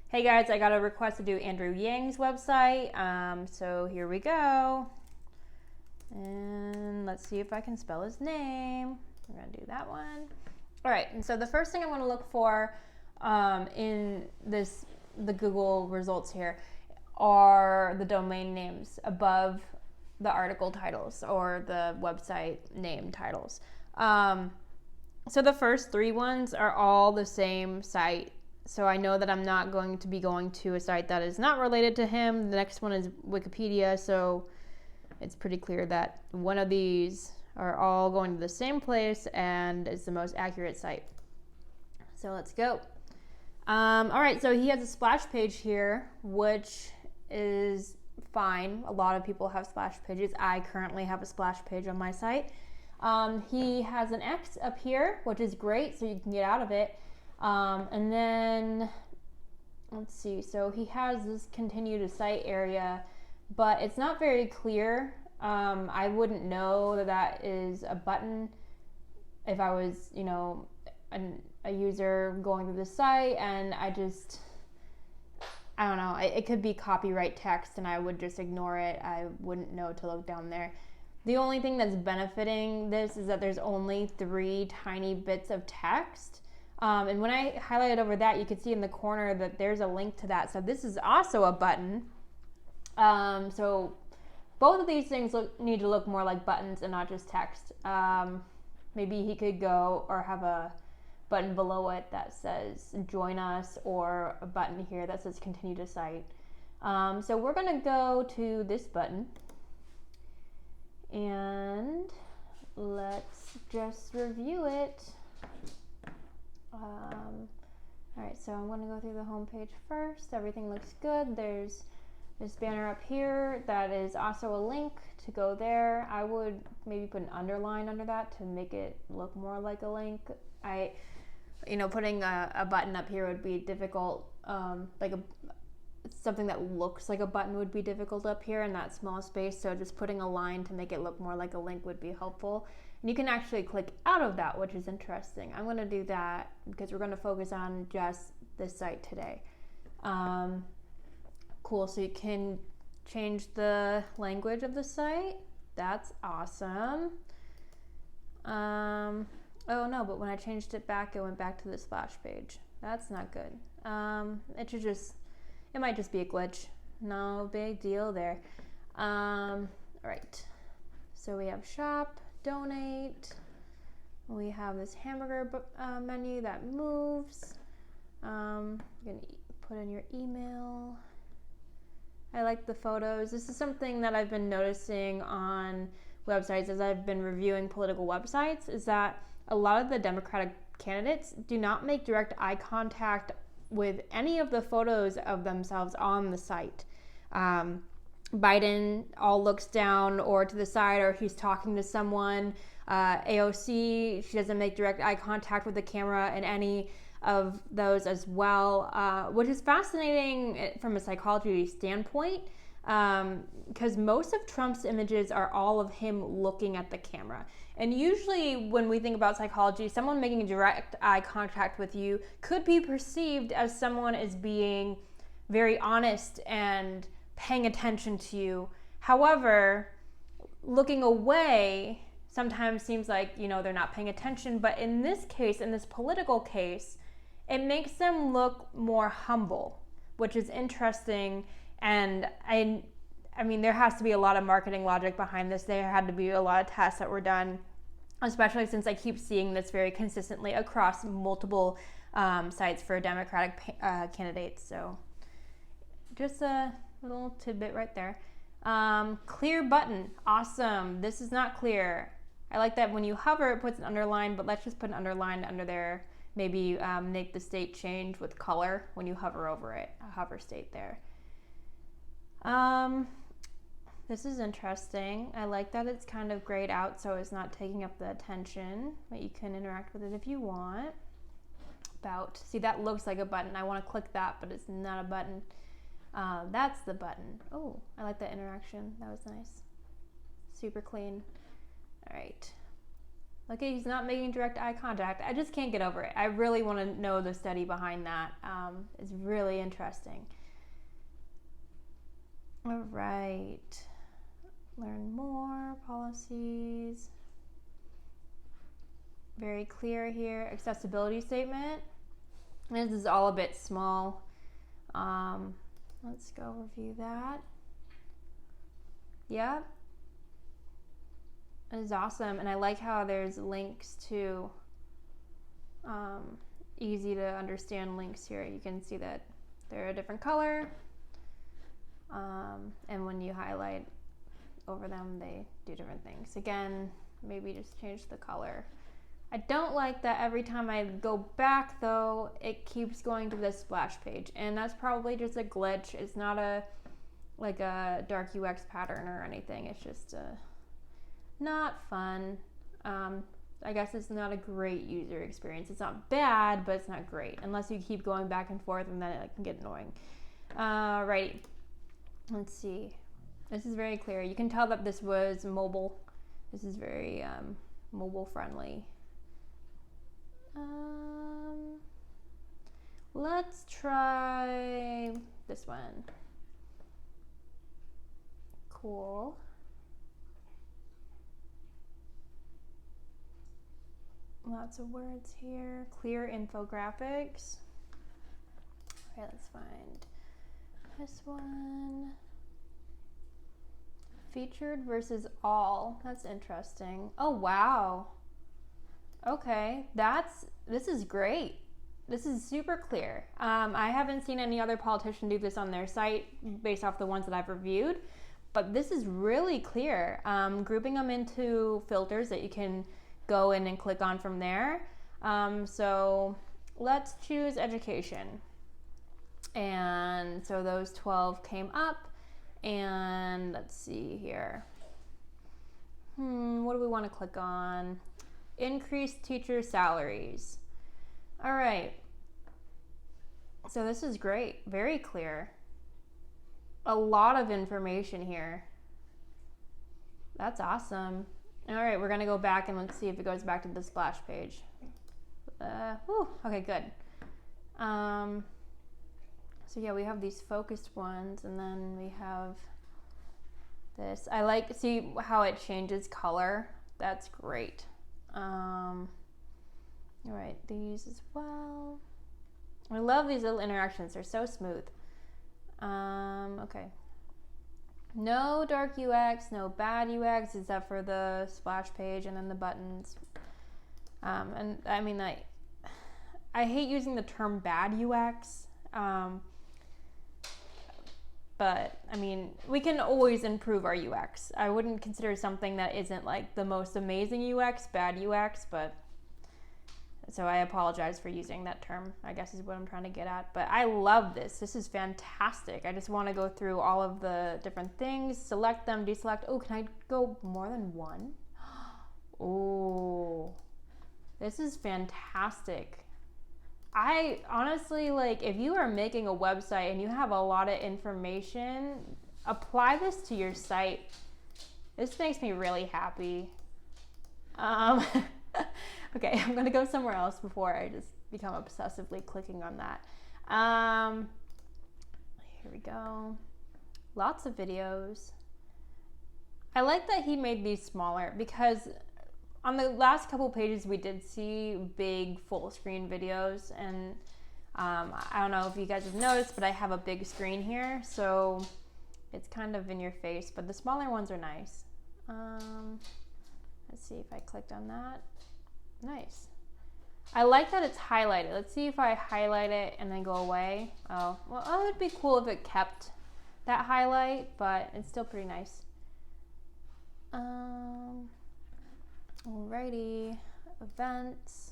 Hey guys, I got a request to do Andrew Yang's website, so here we go. And let's see if I can spell his name. We're gonna do that one. All right, and so the first thing I'm gonna look for in the Google results here are the domain names above the article titles or the website name titles. So the first three ones are all the same site. So I know that I'm not going to be going to a site that is not related to him. The next one is Wikipedia, so it's pretty clear that one of these are all going to the same place and is the most accurate site. So let's go. All right, so he has a splash page here, which is fine. A lot of people have splash pages. I currently have a splash page on my site. He has an X up here, which is great, so you can get out of it. And then, let's see, so he has this continue to site area, but it's not very clear. I wouldn't know that that is a button if I was, a user going through the site, and I don't know, it could be copyright text and I would just ignore it. I wouldn't know to look down there. The only thing that's benefiting this is that there's only 3 tiny bits of text. And when I highlighted over that, you can see in the corner that there's a link to that. So this is also a button. So both of these things need to look more like buttons and not just text. Maybe he could go or have a button below it that says join us, or a button here that says continue to site. So we're going to go to this button and let's just review it. All right, so I'm going to go through the home page first. Everything looks good. There's this banner up here that is also a link to go there. I would maybe put an underline under that to make it look more like a link. Putting a button up here would be difficult. Something that looks like a button would be difficult up here in that small space. So just putting a line to make it look more like a link would be helpful. And you can actually click out of that, which is interesting. I'm going to do that because we're going to focus on just this site today. Cool. So you can change the language of the site. That's awesome. Oh no, but when I changed it back, it went back to the splash page. That's not good. It might just be a glitch. No big deal there. All right. So we have shop, donate. We have this hamburger menu that moves. You're gonna put in your email. I like the photos. This is something that I've been noticing on websites as I've been reviewing political websites, is that a lot of the Democratic candidates do not make direct eye contact with any of the photos of themselves on the site. Biden all looks down or to the side, or he's talking to someone. AOC, she doesn't make direct eye contact with the camera in any of those as well, which is fascinating from a psychology standpoint, because most of Trump's images are all of him looking at the camera. And usually when we think about psychology, someone making direct eye contact with you could be perceived as someone is being very honest and paying attention to you. However, looking away sometimes seems like, they're not paying attention. But in this case, in this political case, it makes them look more humble, which is interesting. And I mean, there has to be a lot of marketing logic behind this. There had to be a lot of tests that were done, especially since I keep seeing this very consistently across multiple sites for Democratic candidates. So just a little tidbit right there. Clear button. Awesome. This is not clear. I like that when you hover, it puts an underline, but let's just put an underline under there. Maybe make the state change with color when you hover over it, a hover state there. This is interesting. I like that it's kind of grayed out so it's not taking up the attention, but you can interact with it if you want. See, that looks like a button. I want to click that, but it's not a button. That's the button. Oh, I like that interaction. That was nice. Super clean. All right. Look, he's not making direct eye contact. I just can't get over it. I really want to know the study behind that. It's really interesting. All right. Learn more policies. Very clear here. Accessibility statement. This is all a bit small. Let's go review that. Yep. It is awesome, and I like how there's links to easy to understand links here. You can see that they're a different color, and when you highlight over them, they do different things. Again, maybe just change the color. I don't like that every time I go back, though, it keeps going to the splash page, and that's probably just a glitch. It's not like a dark UX pattern or anything. It's just not fun. I guess it's not a great user experience. It's not bad, but it's not great unless you keep going back and forth, and then it can get annoying. Righty. Let's see. This is very clear. You can tell that this was mobile. This is very mobile friendly. Let's try this one. Cool. Lots of words here. Clear infographics. Okay, let's find this one. Featured versus all. That's interesting. Oh, wow. Okay, this is great. This is super clear. I haven't seen any other politician do this on their site based off the ones that I've reviewed, but this is really clear. Grouping them into filters that you can go in and click on from there. So let's choose education. And so those 12 came up, and let's see here. What do we want to click on? Increase teacher salaries. All right. So this is great. Very clear. A lot of information here. That's awesome. All right, we're gonna go back and let's see if it goes back to the splash page. Okay, good. So yeah, we have these focused ones, and then we have this. See how it changes color? That's great. All right, these as well. I love these little interactions. They're so smooth. Okay. No dark UX, no bad UX, except for the splash page and then the buttons. And I mean, I hate using the term bad UX, but I mean, we can always improve our UX. I wouldn't consider something that isn't like the most amazing UX bad UX, but so I apologize for using that term, I guess is what I'm trying to get at. But I love this. This is fantastic. I just want to go through all of the different things, select them, deselect. Oh, can I go more than one? Oh, this is fantastic. I honestly, like, if you are making a website and you have a lot of information, apply this to your site. This makes me really happy. Okay, I'm gonna go somewhere else before I just become obsessively clicking on that. Here we go. Lots of videos. I like that he made these smaller because on the last couple pages we did see big full screen videos, and I don't know if you guys have noticed, but I have a big screen here, so it's kind of in your face, but the smaller ones are nice. Let's see if I clicked on that. Nice. I like that it's highlighted. Let's see if I highlight it and then go away. Oh, well, it would be cool if it kept that highlight, but it's still pretty nice. Alrighty, events.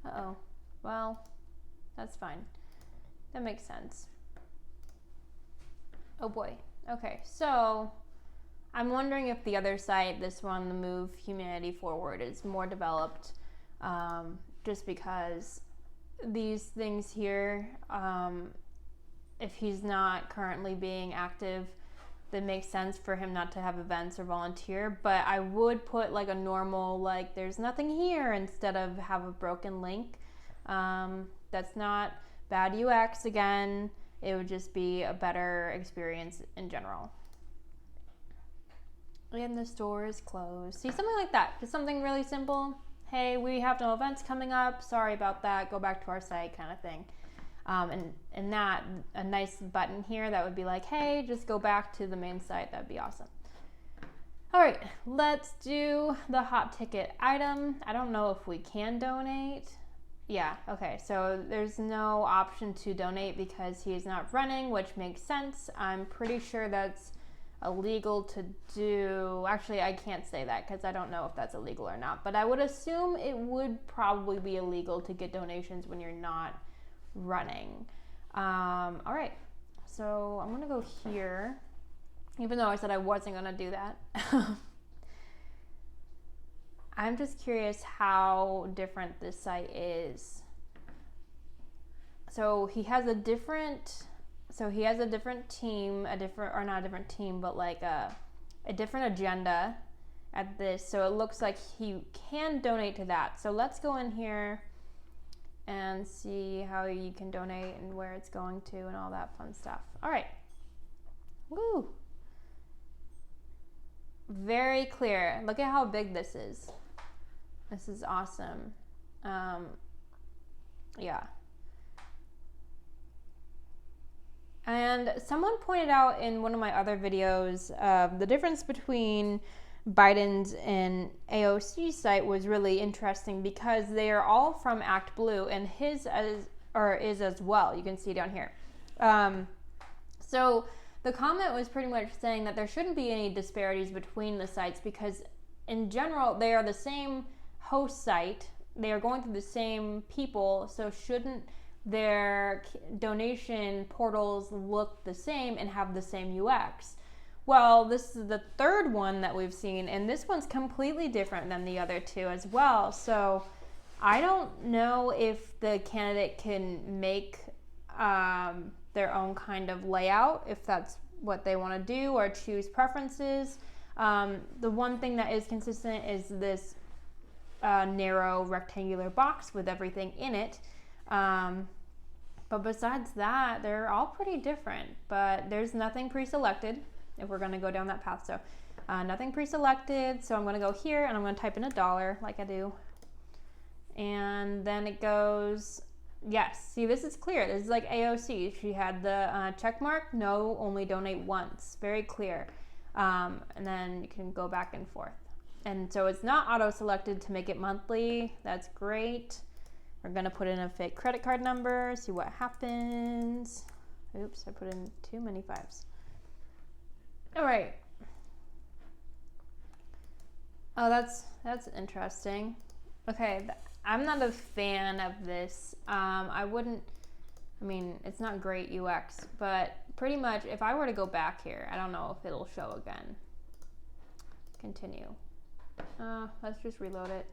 Uh-oh, well, that's fine. That makes sense. Oh boy. Okay, so I'm wondering if the other site, this one, the Move Humanity Forward, is more developed, just because these things here, if he's not currently being active that makes sense for him not to have events or volunteer, but I would put like a normal, like there's nothing here, instead of have a broken link. That's not bad UX again. It would just be a better experience in general. And the store is closed. See, something like that. Just something really simple. Hey, we have no events coming up. Sorry about that. Go back to our site, kind of thing. And that, a nice button here that would be like, hey, just go back to the main site. That'd be awesome. All right, let's do the hot ticket item. I don't know if we can donate. Yeah, okay, so there's no option to donate because he's not running, which makes sense. I'm pretty sure that's illegal to do. Actually, I can't say that because I don't know if that's illegal or not, but I would assume it would probably be illegal to get donations when you're not running. All right, so I'm gonna go here, even though I said I wasn't gonna do that. I'm just curious how different this site is. So he has a different team, not a different team, but like a different agenda at this. So it looks like he can donate to that. So let's go in here and see how you can donate and where it's going to and all that fun stuff. All right. Woo. Very clear. Look at how big this is. This is awesome. Yeah. And someone pointed out in one of my other videos, the difference between Biden's and AOC's site was really interesting because they are all from Act Blue, and his is as well. You can see down here. So the comment was pretty much saying that there shouldn't be any disparities between the sites because in general they are the same host site. They are going through the same people, so shouldn't their donation portals look the same and have the same UX? Well, this is the third one that we've seen, and this one's completely different than the other two as well. So I don't know if the candidate can make their own kind of layout, if that's what they want to do, or choose preferences. The one thing that is consistent is this narrow rectangular box with everything in it. But besides that, they're all pretty different, but there's nothing pre-selected if we're going to go down that path. So nothing pre-selected. So I'm going to go here and I'm going to type in $1 like I do. And then it goes, yes, see, this is clear. This is like AOC. She had the check mark, no, only donate once. Very clear. And then you can go back and forth. And so it's not auto-selected to make it monthly. That's great. We're going to put in a fake credit card number, see what happens. Oops, I put in too many 5s. All right. Oh, that's interesting. Okay, I'm not a fan of this. I mean, it's not great UX, but pretty much if I were to go back here, I don't know if it'll show again. Continue. Let's just reload it.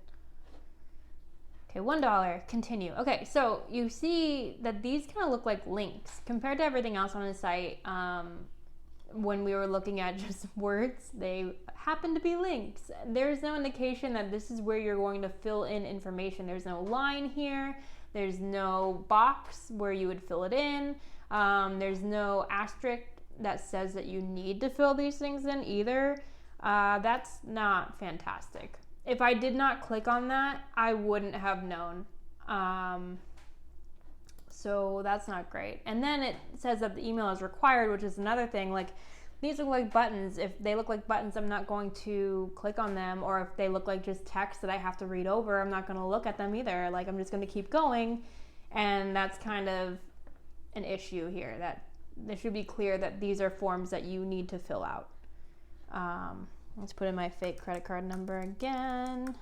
Okay, $1, continue. Okay, so you see that these kind of look like links compared to everything else on the site. When we were looking at just words, they happen to be links. There's no indication that this is where you're going to fill in information. There's no line here. There's no box where you would fill it in. There's no asterisk that says that you need to fill these things in either. That's not fantastic. If I did not click on that, I wouldn't have known. So that's not great. And then it says that the email is required, which is another thing. Like, these look like buttons. If they look like buttons, I'm not going to click on them. Or if they look like just text that I have to read over, I'm not going to look at them either. Like, I'm just going to keep going. And that's kind of an issue here, that it should be clear that these are forms that you need to fill out. Let's put in my fake credit card number again.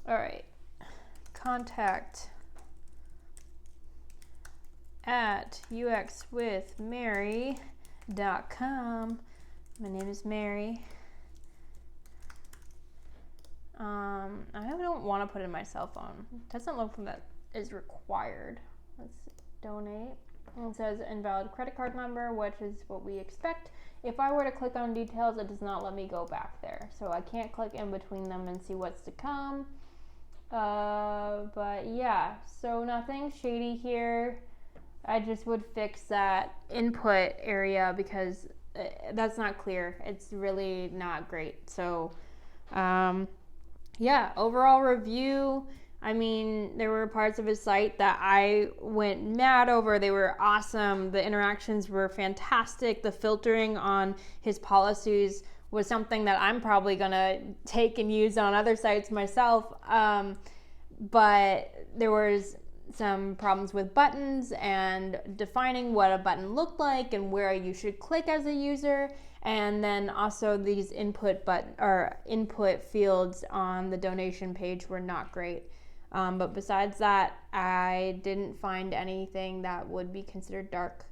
All right. Contact at uxwithmary.com. My name is Mary. I don't want to put in my cell phone. It doesn't look like that is required. Let's donate. It says invalid credit card number, which is what we expect. If I were to click on details, it does not let me go back there. So I can't click in between them and see what's to come. But yeah, so nothing shady here. I just would fix that input area because that's not clear. It's really not great. So, yeah, overall review. I mean, there were parts of his site that I went mad over. They were awesome. The interactions were fantastic. The filtering on his policies was something that I'm probably going to take and use on other sites myself. But there was some problems with buttons and defining what a button looked like and where you should click as a user. And then also these input fields on the donation page were not great. But besides that, I didn't find anything that would be considered dark.